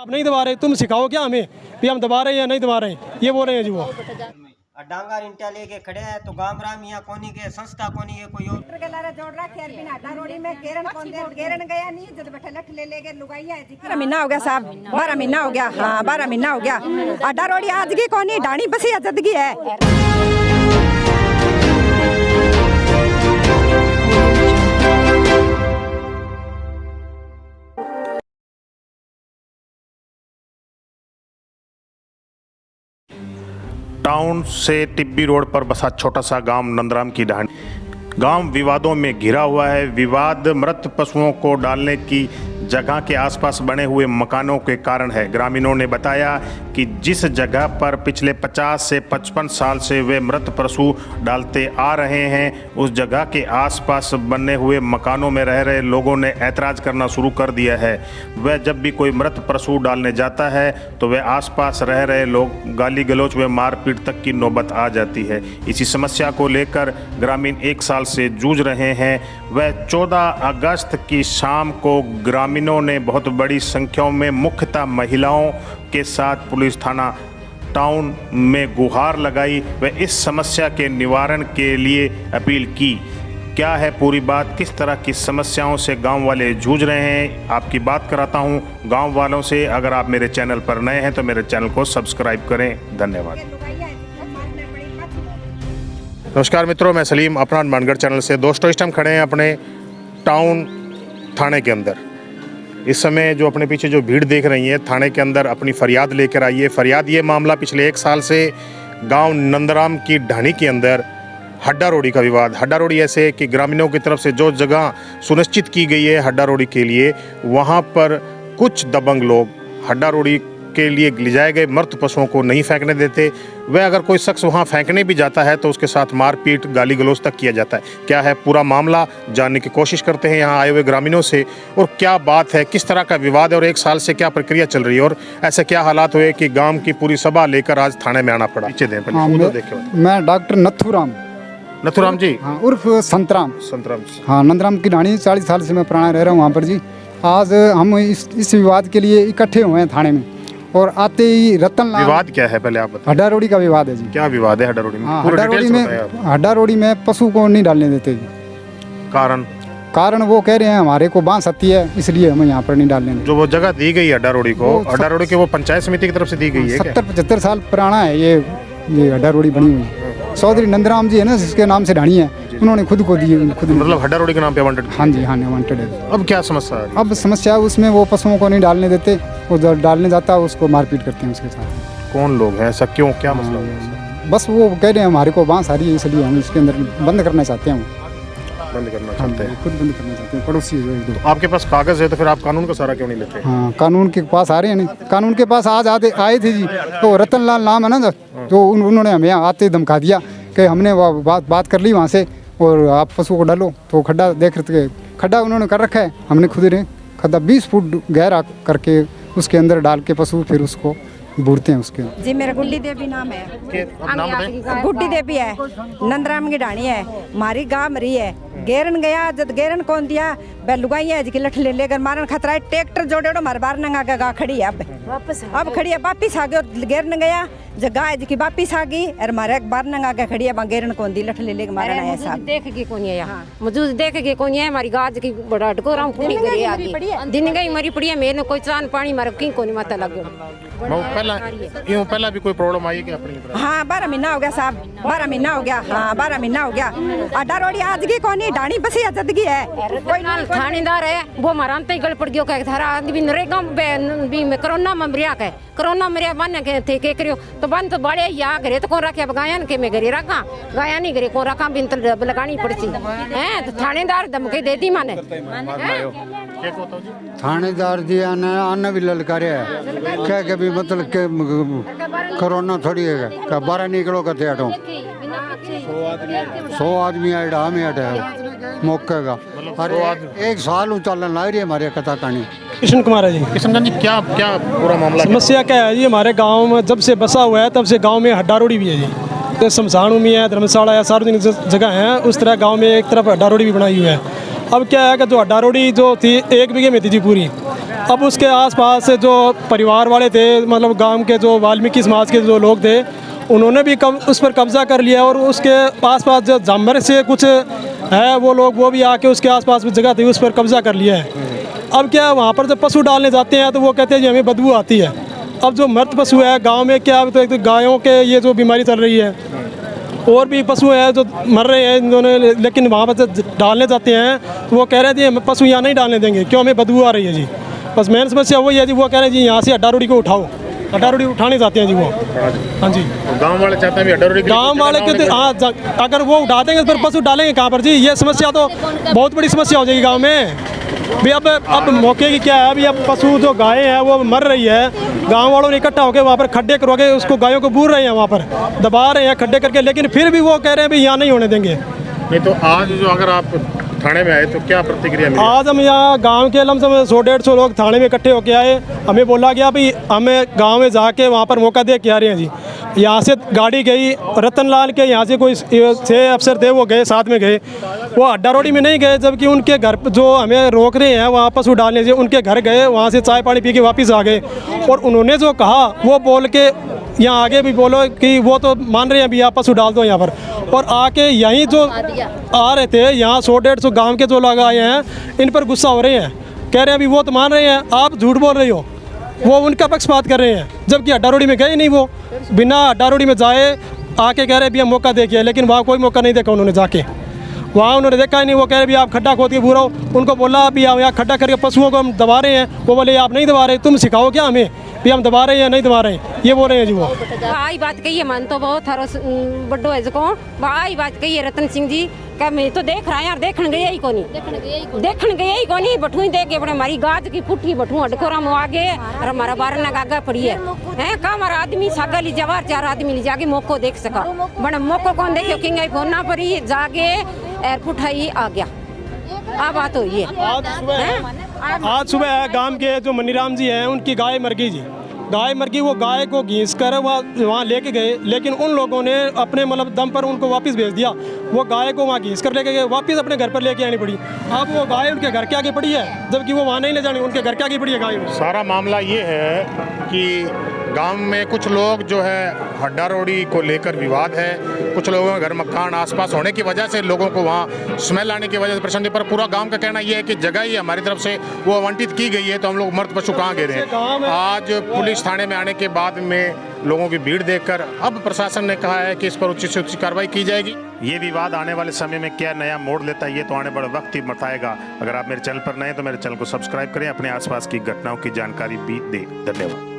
आप नहीं दबा रहे, तुम सिखाओ क्या हमें भी हम दबा रहे हैं या नहीं दबा रहे, ये बोल रहे हैं जी वो। डांगर इंटा लेके खड़े हैं तो गांव राम यहाँ कोनी के संस्था कोनी के कोई और के लारे जोड़ रखे हैं बिना डारोड़ी में केरन कौन दे केरन गया नहीं जब बैठा लठ ले लेके लुगाइया है जी 12 महीना हो गया साहब, 12 महीना हो गया। हाँ 12 महीना हो गया। डारोड़ी आज की कोनी डाणी बसी जदगी है। टाउन से टिब्बी रोड पर बसा छोटा सा गांव नंदराम की ढाणी। गांव विवादों में घिरा हुआ है। विवाद मृत पशुओं को डालने की जगह के आसपास बने हुए मकानों के कारण है। ग्रामीणों ने बताया कि जिस जगह पर पिछले 50 से 55 साल से वे मृत पशु डालते आ रहे हैं, उस जगह के आसपास बने हुए मकानों में रह रहे लोगों ने ऐतराज़ करना शुरू कर दिया है। वह जब भी कोई मृत पशु डालने जाता है तो वह आसपास रह रहे लोग गाली गलौज व मारपीट तक की नौबत आ जाती है। इसी समस्या को लेकर ग्रामीण 1 साल से जूझ रहे हैं। वह 14 अगस्त की शाम को ग्रामीणों ने बहुत बड़ी संख्या में मुख्यतः महिलाओं के साथ पुलिस थाना टाउन में गुहार लगाई व इस समस्या के निवारण के लिए अपील की। क्या है पूरी बात, किस तरह की समस्याओं से गांव वाले जूझ रहे हैं, आपकी बात कराता हूं गांव वालों से। अगर आप मेरे चैनल पर नए हैं तो मेरे चैनल को सब्सक्राइब करें। धन्यवाद। नमस्कार मित्रों, मैं सलीम अपना हनुमानगढ़ चैनल से। दोस्तों, इस टाइम खड़े हैं अपने टाउन थाने के अंदर। इस समय जो अपने पीछे जो भीड़ देख रही है, थाने के अंदर अपनी फरियाद लेकर आई है। फरियाद ये मामला पिछले 1 साल से गांव नंदराम की ढाणी के अंदर हड्डा रोड़ी का विवाद। हड्डा रोड़ी ऐसे है कि ग्रामीणों की तरफ से जो जगह सुनिश्चित की गई है हड्डा रोड़ी के लिए, वहाँ पर कुछ दबंग लोग हड्डा रोड़ी के लिए ले जाए गए मृत पशुओं को नहीं फेंकने देते। वह अगर कोई शख्स वहां फेंकने भी जाता है तो उसके साथ मारपीट गाली गलौज तक किया जाता है। क्या है पूरा मामला, जानने की कोशिश करते हैं यहाँ आए हुए ग्रामीणों से, और क्या बात है, किस तरह का विवाद है और 1 साल से क्या प्रक्रिया चल रही है और ऐसे क्या हालात हुए कि गांव की पूरी सभा लेकर आज थाने में आना पड़ा। पीछे दें पहले। मैं डॉक्टर नथुराम जी, हाँ, उर्फ संतराम। संतराम हाँ, नंदराम की ढाणी 40 साल से मैं पुराना रह रहा हूँ वहाँ पर जी। आज हम इस विवाद के लिए इकट्ठे हुए हैं थाने में, और आते ही रतनलाल। विवाद क्या है पहले आप बताएं। हड्डा रोड़ी का विवाद है जी। क्या विवाद है हड्डा रोड़ी में? हाँ, हड्डा रोड़ी में पशु को नहीं डालने देते जी। कारण वो कह रहे हैं हमारे को बांस आती है, इसलिए हम यहाँ पर नहीं डालने देते। जो वो जगह दी गई हड्डा रोड़ी को, हड्डा रोड़ी के वो पंचायत समिति की तरफ से दी गई है। 70-75 साल पुराना है ये हड्डा रोड़ी बनी हुई है। चौधरी नंदराम जी है ना, जिसके नाम से ढाणी है, उन्होंने खुद को दी। खुद मतलब हड्डा रोड़ी के नाम पे वांटेड? हाँ जी, हाँ वांटेड है। अब क्या समस्या है? अब समस्या उसमें वो पशुओं को नहीं डालने देते, वो डालने जाता है उसको मारपीट करते हैं उसके साथ। कौन लोग हैं ऐसा, क्यों, क्या मसला है? बस वो कह रहे हैं हमारे को बांस आ रही है, इसलिए हम इसके अंदर बंद करना चाहते हैं। बंद करना चाहते हैं? खुद बंद करना चाहते हैं, पड़ोसी जो एक दो। आपके पास कागज है तो फिर आप कानून का सहारा क्यों नहीं लेते? हाँ, कानून के पास आ रहे हैं। नहीं, कानून के पास आज आए थे जी, तो रतनलाल नाम है ना, तो उन्होंने हमें आते धमका दिया कि हमने बात कर ली वहाँ से, और आप पशु को डालो। तो खड्डा देख रहे थे, खड्डा उन्होंने कर रखा है, हमने खुद ने खड्डा 20 फुट गहरा करके उसके अंदर डाल के पशु फिर उसको बूढ़ते हैं उसके। जी मेरा गुड्डी देवी नाम है। गुड्डी देवी है, नंदराम की ढाणी है, हमारी गाँव मरी है। गेरन गया, जब गेरन कौन दिया, वह लुगाई है जी लठ ले लेकर मारन खतरा है। ट्रैक्टर जोड़े मार बार नंगा गा खड़ी है, अब खड़ी है, वापिस आ गए। गेरन गया जगह है जी की वापिस आ गई, और मारे बार नंगा के खड़ी है, वहाँ गेरन कौन दी लठ ले लेकर मारना है साहब। देखेगी कौन है यहाँ, मौजूद देखेगी कौन है। हमारी गाज की बड़ा डकोराम पूरी करी आगे दिन गई मरी पड़ी है। मेरे कोई चान पानी मारे की कोनी माता लग पहला भी कोई प्रॉब्लम आई क्या अपनी? हाँ 12 महीना हो गया साहब, 12 महीना हो गया। हाँ 12 महीना हो गया। हड्डा रोड़ी आज की कोनी ढाणी बसी जदगी है। कोई नाल थानेदार है वो मारा ही गल पड़ गयो कह थारा आदमी नरेगा भी कोरोना में मरिया कह कोरोना मरिया बन के थे के करियो तो बन तो बड़े या घरे तो कौन रखे अब गायन के मैं घरे रखा गाया नहीं घरे कौन रखा बिन तो लगानी पड़ती है। तो थानेदार धमकी दे दी माने। थानेदार जी आने भी ललकारे है, क्या के भी मतलब के कोरोना थोड़ी है, क्या 12 निकलो करते हटो 100 आदमी आया में हटे मौके का। अरे 1 साल चलन लग रही है हमारे कथा कहानी। कृष्ण कुमार है जी। कृष्ण जी, क्या पूरा मामला, समस्या क्या है जी? हमारे गांव में जब से बसा हुआ है तब से गांव में हड्डा रोड़ी भी है जी। तो शमशान भूमि है, धर्मशाला है, सार्वजनिक जगह है, उस तरह गांव में एक तरफ हड्डा रोड़ी भी बनाई हुई है। अब क्या है कि जो हड्डा रोड़ी जो थी 1 बीघे में थी जी पूरी, अब उसके आसपास जो परिवार वाले थे, मतलब गांव के जो वाल्मीकि समाज के जो लोग थे, उन्होंने भी उस पर कब्जा कर लिया। और उसके आसपास जो जानवर से कुछ है वो लोग, वो भी आके उसके आसपास में जगह थी उस पर कब्जा कर लिया है। अब क्या है, वहाँ पर जब पशु डालने जाते हैं तो वो कहते हैं जी हमें बदबू आती है। अब जो मृत पशु है गांव में, क्या तो एक तो गायों के ये जो बीमारी चल रही है, और भी पशु है जो मर रहे हैं इन दोनों, लेकिन वहाँ पर जब डालने जाते हैं तो वो कह रहे थे हम पशु यहाँ नहीं डालने देंगे, क्यों, हमें बदबू आ रही है जी। बस मेन समस्या वही है जी, वो कह रहे हैं जी यहाँ से हड्डा रोड़ी को उठाओ, हड्डा रोड़ी उठाने जाते हैं जी वो। हाँ जी, गांव वाले चाहते हैं भी हड्डा रोड़ी, गांव वाले के हाँ, अगर वो उठा देंगे तो फिर पशु डालेंगे कहाँ पर जी। ये समस्या तो बहुत बड़ी समस्या हो जाएगी गांव में भी। अब मौके की क्या है, अभी अब पशु जो गायें हैं वो मर रही है, गांव वालों ने इकट्ठा होकर वहाँ पर खड्डे करवा के उसको गायों को बूर रहे हैं, वहाँ पर दबा रहे हैं खड्डे करके, लेकिन फिर भी वो कह रहे हैं भी यहाँ नहीं होने देंगे। नहीं तो आज जो अगर आप थाने में आए तो क्या प्रतिक्रिया मिली? आज हम यहाँ गांव के लमसम 100-150 लोग थाने में इकट्ठे होके आए। हमें बोला गया भाई हमें गांव में जाके वहाँ पर मौका दे के आ रहे हैं जी। यहाँ से गाड़ी गई, रतनलाल के यहाँ से कोई 6 अफसर थे वो गए, साथ में गए, वो हड्डा रोड़ी में नहीं गए, जबकि उनके घर जो हमें रोक रहे हैं वहाँ पशु डालने से, उनके घर गए, वहाँ से चाय पानी पी के वापस आ गए। और उन्होंने जो कहा वो बोल के यहाँ आगे भी बोलो कि वो तो मान रहे हैं भी आप पशु डाल दो यहाँ पर। और आके यहीं जो आ रहे थे यहाँ 100-150 गांव के जो लोग आए हैं, इन पर गुस्सा हो रहे हैं, कह रहे हैं अभी वो तो मान रहे हैं, आप झूठ बोल रही हो, वो उनका पक्षपात कर रहे हैं, जबकि हड्डा रोड़ी में गए नहीं, वो बिना हड्डा रोड़ी में जाए आके कह रहे हैं भी हम मौका देखिए, लेकिन वहाँ कोई मौका नहीं देखा उन्होंने जाके, वहाँ उन्होंने देखा ही नहीं। वो कह रहे भी आप खड्डा खोद के पूरा, उनको बोला भी हम यहाँ खड्डा करके पशुओं को हम दबा रहे हैं, वो बोले आप नहीं दबा रहे, तुम सिखाओ क्या हमें भी हम दबा रहे हैं नहीं दबा रहे हैं, ये बोल रहे हैं जी। वो आई बात कही है, मन तो बहुत हरो बड्डो है जो आई बात कही है रतन सिंह जी का, मैं तो देख रहा है यार, देखने गया ही कोनी, देखने गया ही कोनी, बठू देख के बड़े हमारी गाज की फुटी बठू अडकोरा में आगे और हमारा बारना गागा पड़ी है का हमारा आदमी सागा ली जवार 4 आदमी ली जाके मौको देख सका, बड़ा मौको कौन देखे किंग फोन ना पड़ी जागे एयरपोर्ट ही आ गया। आ बात हुई है आज सुबह गांव के जो मनीराम जी हैं उनकी गाय मर गई जी, गाय मर गई। वो गाय को घींच कर वहाँ लेके गए, लेकिन उन लोगों ने अपने मतलब दम पर उनको वापस भेज दिया। वो गाय को वहाँ घींच कर लेके गए, वापस अपने घर पर लेके आनी पड़ी। अब वो गाय उनके घर के आगे पड़ी है, जबकि वो वहाँ नहीं ले जानी, उनके घर के आगे पड़ी है गाय। सारा मामला ये है कि गांव में कुछ लोग जो है हड्डा रोड़ी को लेकर विवाद है, कुछ लोगों के घर मकान आसपास होने की वजह से लोगों को वहाँ स्मेल आने की वजह से परेशानी, पर पूरा गांव का कहना यह है कि जगह ही हमारी तरफ से वो आवंटित की गई है, तो हम लोग मर्द पशु कहाँ गिरे हैं। आज पुलिस थाने में आने के बाद में लोगों की भीड़ देखकर अब प्रशासन ने कहा है कि इस पर उचित से उचित कार्रवाई की जाएगी। ये विवाद आने वाले समय में क्या नया मोड़ लेता है ये तो आने वाले वक्त ही बताएगा। अगर आप मेरे चैनल पर नए हैं तो मेरे चैनल को सब्सक्राइब करें, अपने आसपास की घटनाओं की जानकारी भी दें। धन्यवाद।